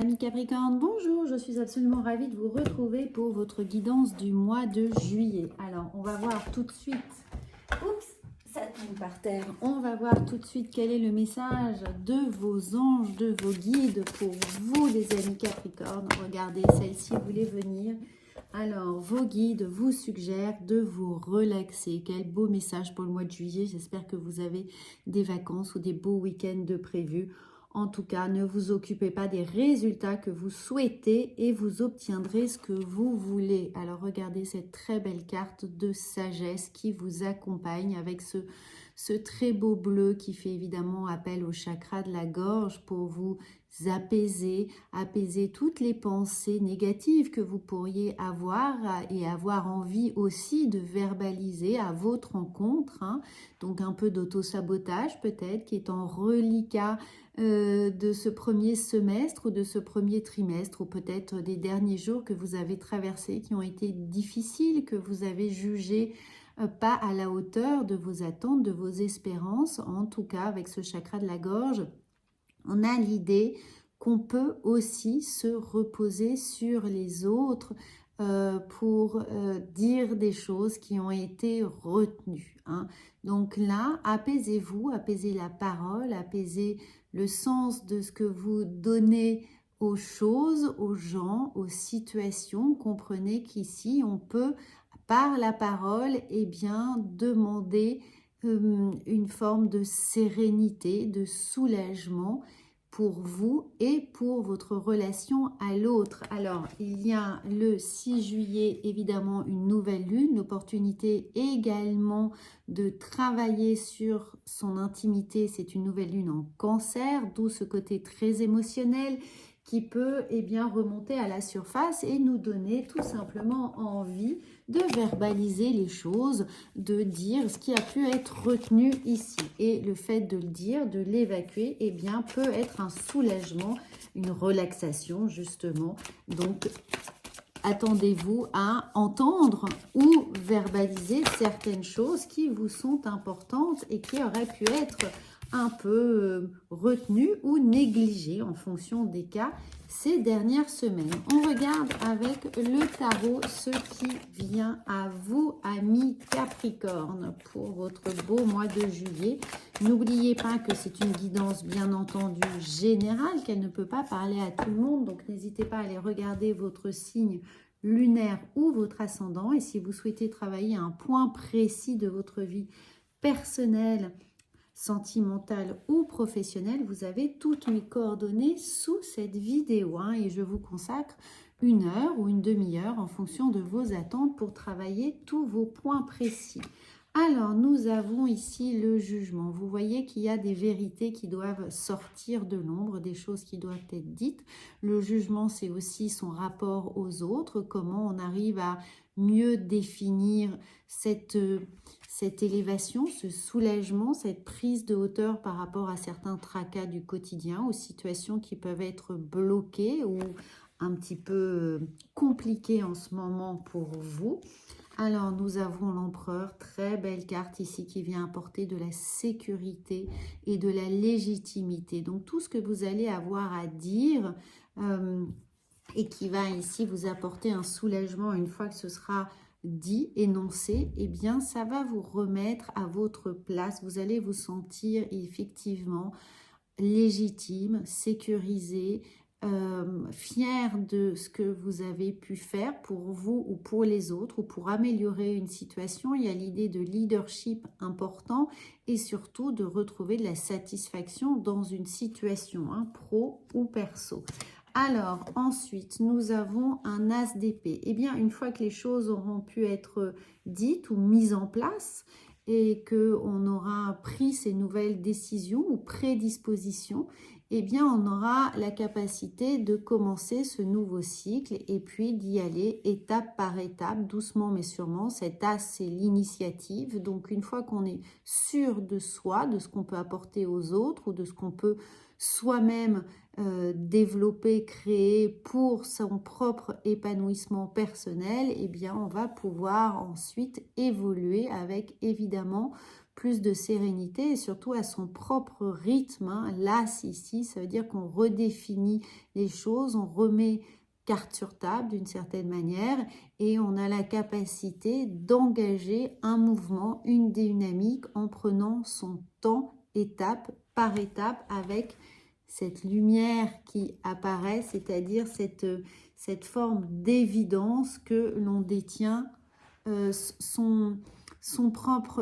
Amis Capricorne, bonjour, je suis absolument ravie de vous retrouver pour votre guidance du mois de juillet. Alors, on va voir tout de suite, oups, ça tombe par terre, on va voir tout de suite quel est le message de vos anges, de vos guides pour vous les amis Capricorne. Regardez, celle-ci voulait venir. Alors, vos guides vous suggèrent de vous relaxer. Quel beau message pour le mois de juillet. J'espère que vous avez des vacances ou des beaux week-ends de prévus. En tout cas, ne vous occupez pas des résultats que vous souhaitez et vous obtiendrez ce que vous voulez. Alors, regardez cette très belle carte de sagesse qui vous accompagne avec ce très beau bleu qui fait évidemment appel au chakra de la gorge pour vous apaiser toutes les pensées négatives que vous pourriez avoir et avoir envie aussi de verbaliser à votre encontre. Donc, un peu d'auto-sabotage peut-être qui est en reliquat de ce premier semestre ou de ce premier trimestre ou peut-être des derniers jours que vous avez traversés qui ont été difficiles, que vous avez jugés pas à la hauteur de vos attentes, de vos espérances. En tout cas, avec ce chakra de la gorge, on a l'idée qu'on peut aussi se reposer sur les autres pour dire des choses qui ont été retenues. Donc là, apaisez-vous, apaisez la parole, apaisez le sens de ce que vous donnez aux choses, aux gens, aux situations. Comprenez qu'ici, on peut, par la parole, demander une forme de sérénité, de soulagement pour vous et pour votre relation à l'autre. Alors, il y a le 6 juillet, évidemment, une nouvelle lune, l'opportunité également de travailler sur son intimité. C'est une nouvelle lune en cancer, d'où ce côté très émotionnel qui peut remonter à la surface et nous donner tout simplement envie de verbaliser les choses, de dire ce qui a pu être retenu ici. Et le fait de le dire, de l'évacuer, peut être un soulagement, une relaxation justement. Donc, attendez-vous à entendre ou verbaliser certaines choses qui vous sont importantes et qui auraient pu être un peu retenues ou négligées en fonction des cas ces dernières semaines. On regarde avec le tarot ce qui vient à vous, amis Capricorne, pour votre beau mois de juillet. N'oubliez pas que c'est une guidance bien entendu générale, qu'elle ne peut pas parler à tout le monde, donc n'hésitez pas à aller regarder votre signe lunaire ou votre ascendant. Et si vous souhaitez travailler un point précis de votre vie personnelle, sentimentale ou professionnelle, vous avez toutes mes coordonnées sous cette vidéo et je vous consacre une heure ou une demi-heure en fonction de vos attentes pour travailler tous vos points précis. Alors, nous avons ici le jugement. Vous voyez qu'il y a des vérités qui doivent sortir de l'ombre, des choses qui doivent être dites. Le jugement, c'est aussi son rapport aux autres, comment on arrive à mieux définir cette élévation, ce soulagement, cette prise de hauteur par rapport à certains tracas du quotidien, aux situations qui peuvent être bloquées ou un petit peu compliquées en ce moment pour vous. Alors, nous avons l'empereur, très belle carte ici qui vient apporter de la sécurité et de la légitimité. Donc, tout ce que vous allez avoir à dire et qui va ici vous apporter un soulagement une fois que ce sera dit, énoncé, ça va vous remettre à votre place. Vous allez vous sentir effectivement légitime, sécurisé, fier de ce que vous avez pu faire pour vous ou pour les autres ou pour améliorer une situation. Il y a l'idée de leadership important et surtout de retrouver de la satisfaction dans une situation, pro ou perso. Alors, ensuite, nous avons un as d'épée. Une fois que les choses auront pu être dites ou mises en place et qu'on aura pris ces nouvelles décisions ou prédispositions, on aura la capacité de commencer ce nouveau cycle et puis d'y aller étape par étape, doucement mais sûrement. Cet as, c'est l'initiative. Donc, une fois qu'on est sûr de soi, de ce qu'on peut apporter aux autres ou de ce qu'on peut soi-même développer, créer pour son propre épanouissement personnel, on va pouvoir ensuite évoluer avec évidemment plus de sérénité et surtout à son propre rythme, hein. L'As ici, ça veut dire qu'on redéfinit les choses, on remet carte sur table d'une certaine manière et on a la capacité d'engager un mouvement, une dynamique en prenant son temps, étape par étape, avec cette lumière qui apparaît, c'est-à-dire cette forme d'évidence que l'on détient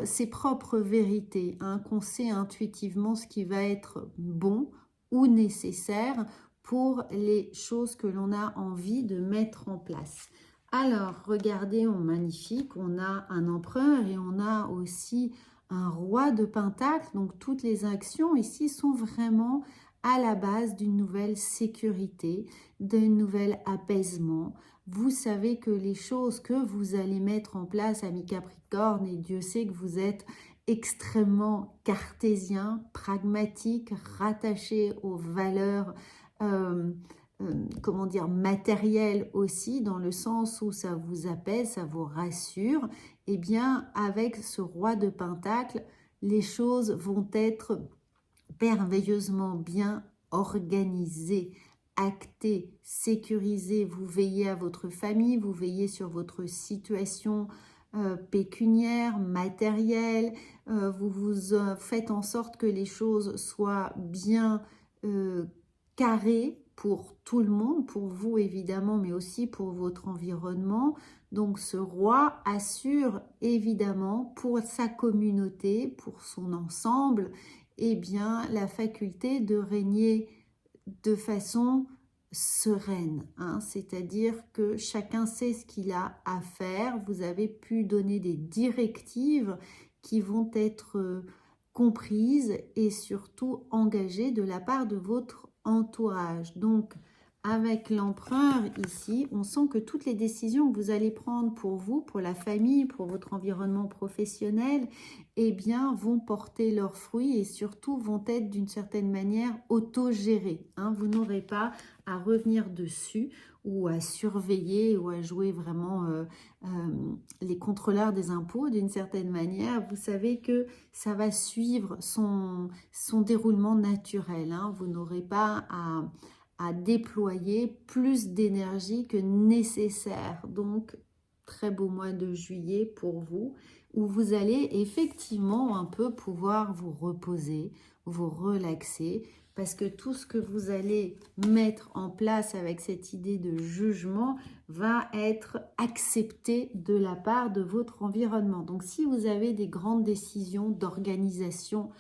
ses propres vérités, hein, qu'on sait intuitivement ce qui va être bon ou nécessaire pour les choses que l'on a envie de mettre en place. Alors, regardez, magnifique, on a un empereur et on a aussi un roi de Pentacle. Donc, toutes les actions ici sont vraiment à la base d'une nouvelle sécurité, d'un nouvel apaisement. Vous savez que les choses que vous allez mettre en place, amis Capricorne, et Dieu sait que vous êtes extrêmement cartésien, pragmatique, rattaché aux valeurs, comment dire, matérielles aussi, dans le sens où ça vous apaise, ça vous rassure. Eh bien, avec ce roi de Pentacle, les choses vont être merveilleusement bien organisé, acté, sécurisé. Vous veillez à votre famille, vous veillez sur votre situation pécuniaire, matérielle. Vous faites en sorte que les choses soient bien carrées pour tout le monde, pour vous évidemment, mais aussi pour votre environnement. Donc ce roi assure évidemment pour sa communauté, pour son ensemble, eh bien, la faculté de régner de façon sereine, hein. C'est-à-dire que chacun sait ce qu'il a à faire. Vous avez pu donner des directives qui vont être comprises et surtout engagées de la part de votre entourage. Donc, avec l'empereur ici, on sent que toutes les décisions que vous allez prendre pour vous, pour la famille, pour votre environnement professionnel, eh bien, vont porter leurs fruits et surtout vont être d'une certaine manière autogérées, hein. Vous n'aurez pas à revenir dessus ou à surveiller ou à jouer vraiment les contrôleurs des impôts d'une certaine manière. Vous savez que ça va suivre son déroulement naturel, hein. Vous n'aurez pas à déployer plus d'énergie que nécessaire. Donc, très beau mois de juillet pour vous, où vous allez effectivement un peu pouvoir vous reposer, vous relaxer, parce que tout ce que vous allez mettre en place avec cette idée de jugement va être accepté de la part de votre environnement. Donc, si vous avez des grandes décisions d'organisation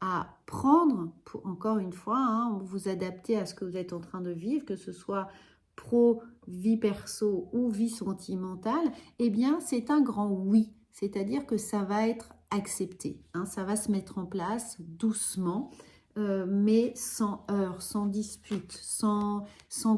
à prendre, pour, encore une fois, hein, vous adapter à ce que vous êtes en train de vivre, que ce soit pro, vie perso ou vie sentimentale, eh bien, c'est un grand oui. C'est-à-dire que ça va être accepté, hein, ça va se mettre en place doucement, mais sans heurts, sans dispute, sans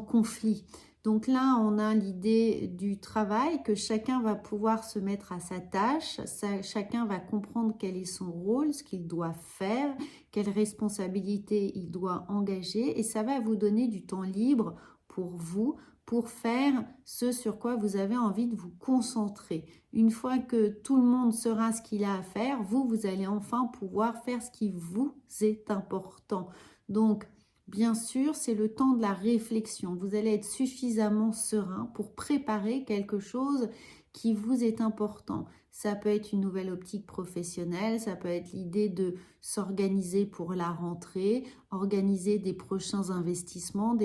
conflit. Donc là, on a l'idée du travail, que chacun va pouvoir se mettre à sa tâche, chacun va comprendre quel est son rôle, ce qu'il doit faire, quelle responsabilité il doit engager, et ça va vous donner du temps libre pour vous, pour faire ce sur quoi vous avez envie de vous concentrer. Une fois que tout le monde saura ce qu'il a à faire, vous allez enfin pouvoir faire ce qui vous est important. Donc, bien sûr, c'est le temps de la réflexion. Vous allez être suffisamment serein pour préparer quelque chose qui vous est important. Ça peut être une nouvelle optique professionnelle, ça peut être l'idée de s'organiser pour la rentrée, organiser des prochains investissements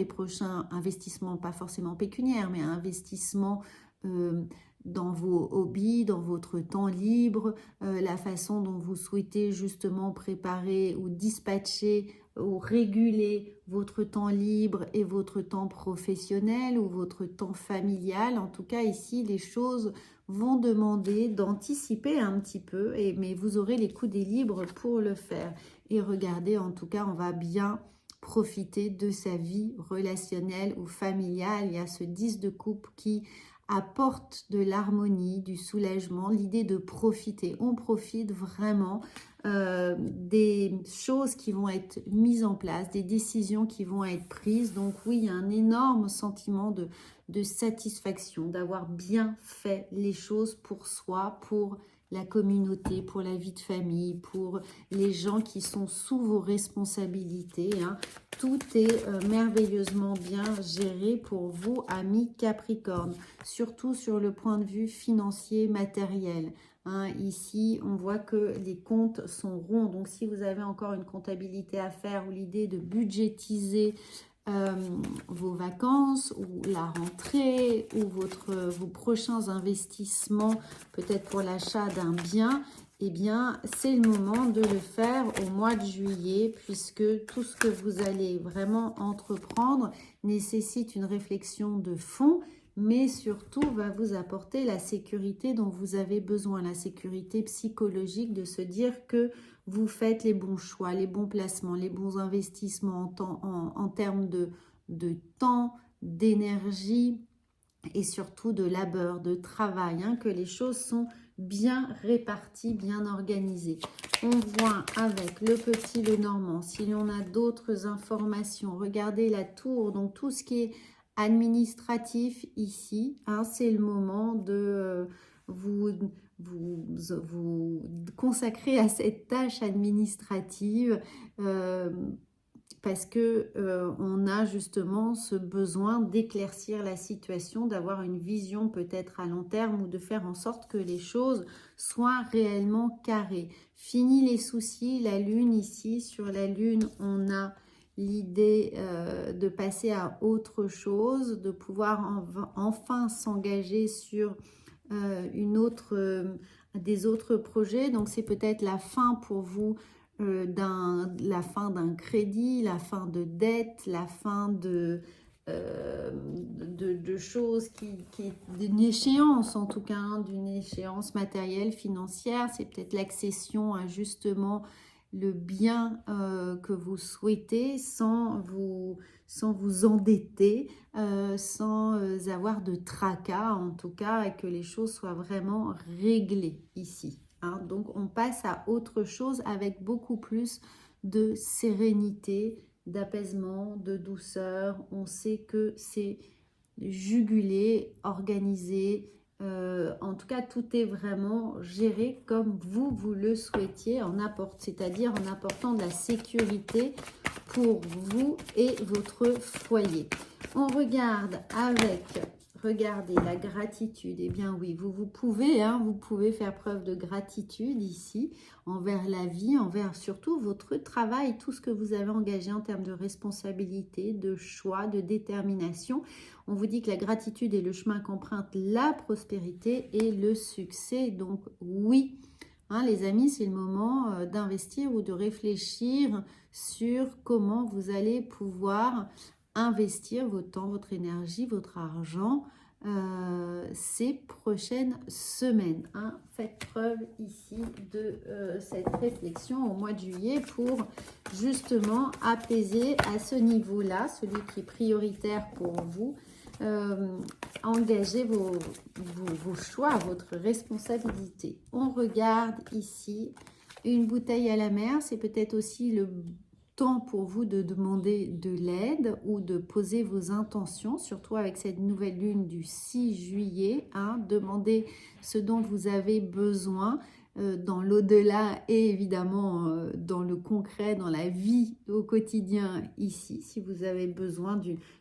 pas forcément pécuniaires, mais investissements dans vos hobbies, dans votre temps libre, la façon dont vous souhaitez justement préparer ou dispatcher ou réguler votre temps libre et votre temps professionnel ou votre temps familial. En tout cas, ici, les choses vont demander d'anticiper un petit peu, mais vous aurez les coudées libres pour le faire. Et regardez, en tout cas, on va bien profiter de sa vie relationnelle ou familiale. Il y a ce 10 de coupe qui apporte de l'harmonie, du soulagement, l'idée de profiter. On profite vraiment des choses qui vont être mises en place, des décisions qui vont être prises. Donc oui, il y a un énorme sentiment de satisfaction, d'avoir bien fait les choses pour soi, pour la communauté, pour la vie de famille, pour les gens qui sont sous vos responsabilités, hein. Tout est merveilleusement bien géré pour vous, amis Capricorne, surtout sur le point de vue financier, matériel. Hein, ici, on voit que les comptes sont ronds. Donc, si vous avez encore une comptabilité à faire ou l'idée de budgétiser vos vacances ou la rentrée ou vos prochains investissements, peut-être pour l'achat d'un bien, eh bien, c'est le moment de le faire au mois de juillet, puisque tout ce que vous allez vraiment entreprendre nécessite une réflexion de fond, mais surtout va vous apporter la sécurité dont vous avez besoin, la sécurité psychologique de se dire que vous faites les bons choix, les bons placements, les bons investissements en termes de temps, d'énergie et surtout de labeur, de travail, hein, que les choses sont bien réparties, bien organisées. On voit avec le petit Lenormand, si l'on a d'autres informations, regardez la tour, donc tout ce qui est administratif ici, hein, c'est le moment de vous consacrer à cette tâche administrative parce que on a justement ce besoin d'éclaircir la situation, d'avoir une vision peut-être à long terme ou de faire en sorte que les choses soient réellement carrées. Fini les soucis, la lune ici, sur la lune, on a l'idée de passer à autre chose, de pouvoir enfin s'engager sur des autres projets. Donc c'est peut-être la fin pour vous la fin d'un crédit, la fin de dette, la fin de choses d'une échéance en tout cas, hein, d'une échéance matérielle, financière. C'est peut-être l'accession à justement le bien que vous souhaitez sans vous endetter, sans avoir de tracas en tout cas, et que les choses soient vraiment réglées ici. Hein. Donc on passe à autre chose avec beaucoup plus de sérénité, d'apaisement, de douceur. On sait que c'est jugulé, organisé. En tout cas, tout est vraiment géré comme vous le souhaitiez, c'est-à-dire en apportant de la sécurité pour vous et votre foyer. On regarde avec, regardez, la gratitude. Eh bien oui, vous pouvez faire preuve de gratitude ici envers la vie, envers surtout votre travail, tout ce que vous avez engagé en termes de responsabilité, de choix, de détermination. On vous dit que la gratitude est le chemin qu'emprunte la prospérité et le succès. Donc oui, hein, les amis, c'est le moment d'investir ou de réfléchir sur comment vous allez pouvoir investir votre temps, votre énergie, votre argent ces prochaines semaines. Hein. Faites preuve ici de cette réflexion au mois de juillet pour justement apaiser à ce niveau-là, celui qui est prioritaire pour vous. Engagez vos choix, votre responsabilité. On regarde ici une bouteille à la mer, c'est peut-être aussi le temps pour vous de demander de l'aide ou de poser vos intentions, surtout avec cette nouvelle lune du 6 juillet. Hein, demandez ce dont vous avez besoin dans l'au-delà et évidemment dans le concret, dans la vie au quotidien ici, si vous avez besoin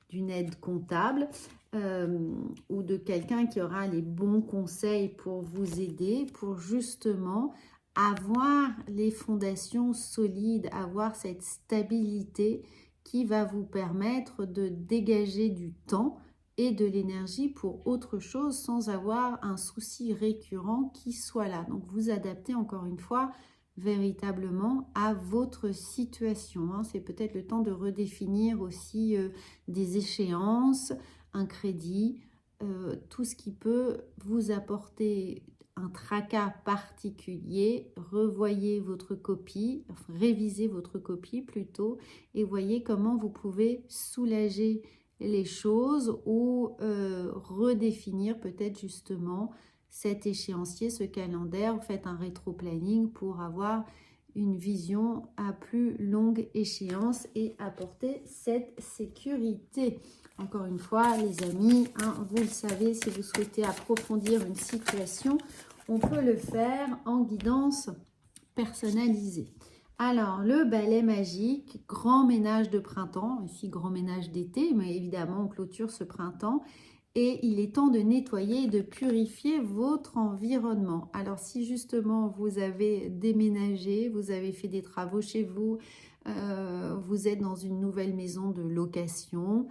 d'une aide comptable ou de quelqu'un qui aura les bons conseils pour vous aider, pour justement avoir les fondations solides, avoir cette stabilité qui va vous permettre de dégager du temps et de l'énergie pour autre chose sans avoir un souci récurrent qui soit là. Donc vous adaptez encore une fois véritablement à votre situation. Hein. C'est peut-être le temps de redéfinir aussi des échéances, un crédit, tout ce qui peut vous apporter un tracas particulier. Revoyez votre copie, enfin, révisez votre copie plutôt, et voyez comment vous pouvez soulager les choses ou redéfinir peut-être justement cet échéancier, ce calendaire. Vous faites un rétro-planning pour avoir une vision à plus longue échéance et apporter cette sécurité. Encore une fois, les amis, hein, vous le savez, si vous souhaitez approfondir une situation on peut le faire en guidance personnalisée. Alors, le balai magique, grand ménage de printemps, ici grand ménage d'été, mais évidemment on clôture ce printemps. Et il est temps de nettoyer et de purifier votre environnement. Alors si justement vous avez déménagé, vous avez fait des travaux chez vous, vous êtes dans une nouvelle maison de location,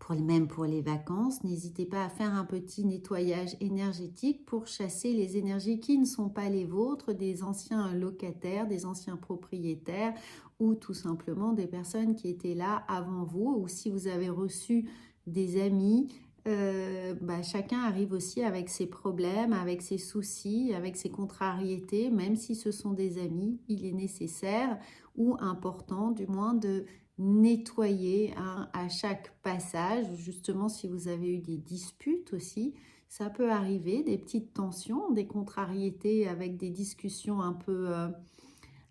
même pour les vacances, n'hésitez pas à faire un petit nettoyage énergétique pour chasser les énergies qui ne sont pas les vôtres, des anciens locataires, des anciens propriétaires ou tout simplement des personnes qui étaient là avant vous, ou si vous avez reçu des amis, chacun arrive aussi avec ses problèmes, avec ses soucis, avec ses contrariétés, même si ce sont des amis, il est nécessaire ou important du moins de nettoyer à chaque passage, justement si vous avez eu des disputes aussi, ça peut arriver, des petites tensions, des contrariétés avec des discussions un peu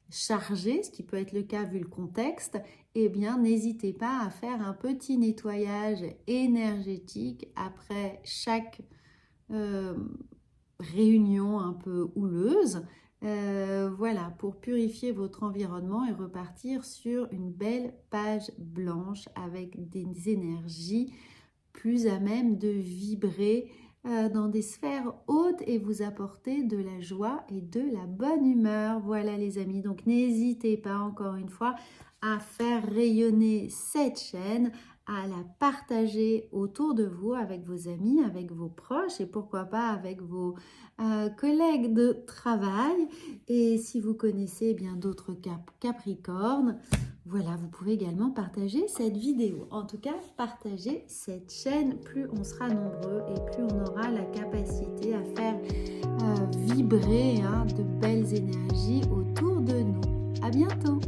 chargées, ce qui peut être le cas vu le contexte, eh bien n'hésitez pas à faire un petit nettoyage énergétique après chaque réunion un peu houleuse. Voilà, pour purifier votre environnement et repartir sur une belle page blanche avec des énergies plus à même de vibrer dans des sphères hautes et vous apporter de la joie et de la bonne humeur. Voilà les amis, donc n'hésitez pas encore une fois à faire rayonner cette chaîne, à la partager autour de vous avec vos amis, avec vos proches et pourquoi pas avec vos collègues de travail. Et si vous connaissez bien d'autres Capricornes, voilà, vous pouvez également partager cette vidéo. En tout cas, partagez cette chaîne. Plus on sera nombreux et plus on aura la capacité à faire vibrer de belles énergies autour de nous. À bientôt!